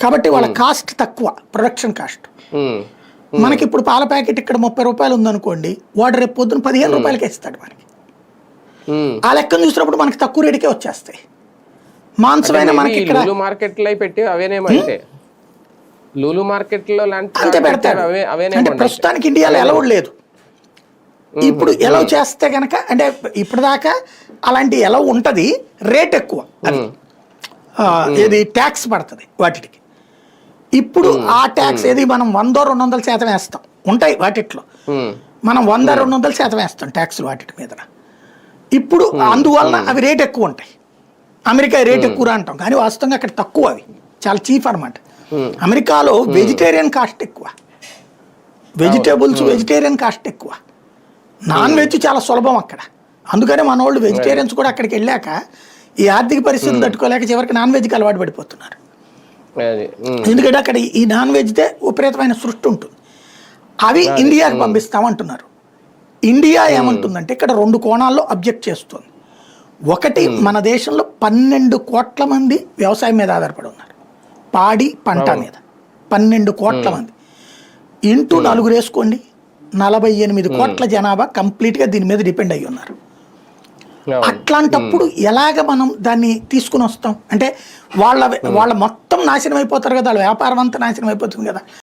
కాబట్టి వాళ్ళ కాస్ట్ తక్కువ, ప్రొడక్షన్ కాస్ట్. మనకి ఇప్పుడు పాల ప్యాకెట్ ఇక్కడ 30 రూపాయలు ఉందనుకోండి, వాడు రేపు పొద్దున 15 రూపాయలకే ఇస్తాడు మనకి. ఆ లెక్కను చూసినప్పుడు మనకి తక్కువ రేటుకే వచ్చేస్తాయి. మాంసమైన మనకి ఇక్కడ మార్కెట్లో పెట్టి అవేనేమంటే లూలు మార్కెట్లో అంతే పెడతాడు. అంటే ప్రస్తుతానికి ఇండియాలో అలౌడ్ లేదు. ఇప్పుడు ఎలవ్ చేస్తే కనుక, అంటే ఇప్పటిదాకా అలాంటి ఎలవ్ ఉంటుంది, రేట్ ఎక్కువ, అది ఏది ట్యాక్స్ పడుతుంది వాటికి. ఇప్పుడు ఆ ట్యాక్స్ ఏది మనం 100-200% వేస్తాం, ఉంటాయి వాటిట్లో. మనం 100-200% వేస్తాం ట్యాక్స్లు వాటి మీద. ఇప్పుడు అందువలన అవి రేట్ ఎక్కువ ఉంటాయి. అమెరికా రేట్ ఎక్కువ అంటాం, కానీ వాస్తవంగా అక్కడ తక్కువ, అవి చాలా చీప్ అనమాట. అమెరికాలో వెజిటేరియన్ కాస్ట్ ఎక్కువ, వెజిటేబుల్స్ వెజిటేరియన్ కాస్ట్ ఎక్కువ, నాన్ వెజ్ చాలా సులభం అక్కడ. అందుకనే మన వాళ్ళు వెజిటేరియన్స్ కూడా అక్కడికి వెళ్ళాక ఈ ఆర్థిక పరిస్థితులు తట్టుకోలేక చివరికి నాన్ వెజ్కి అలవాటు పడిపోతున్నారు. ఎందుకంటే అక్కడ ఈ నాన్ వెజ్దే విపరీతమైన సృష్టి ఉంటుంది. అవి ఇండియాకి పంపిస్తామంటున్నారు. ఇండియా ఏమంటుందంటే ఇక్కడ 2 కోణాల్లో అబ్జెక్ట్ చేస్తుంది. ఒకటి, మన దేశంలో 12 కోట్ల మంది వ్యవసాయం మీద ఆధారపడి ఉన్నారు, పాడి పంట మీద 12 కోట్ల మంది. ఇంటూ 4 వేసుకోండి, 48 కోట్ల జనాభా కంప్లీట్గా దీని మీద డిపెండ్ అయ్యి ఉన్నారు. అట్లాంటప్పుడు ఎలాగ మనం దాన్ని తీసుకుని వస్తాం? అంటే వాళ్ళ మొత్తం నాశనం అయిపోతారు కదా, వాళ్ళ వ్యాపారం అంతా నాశనం అయిపోతుంది కదా.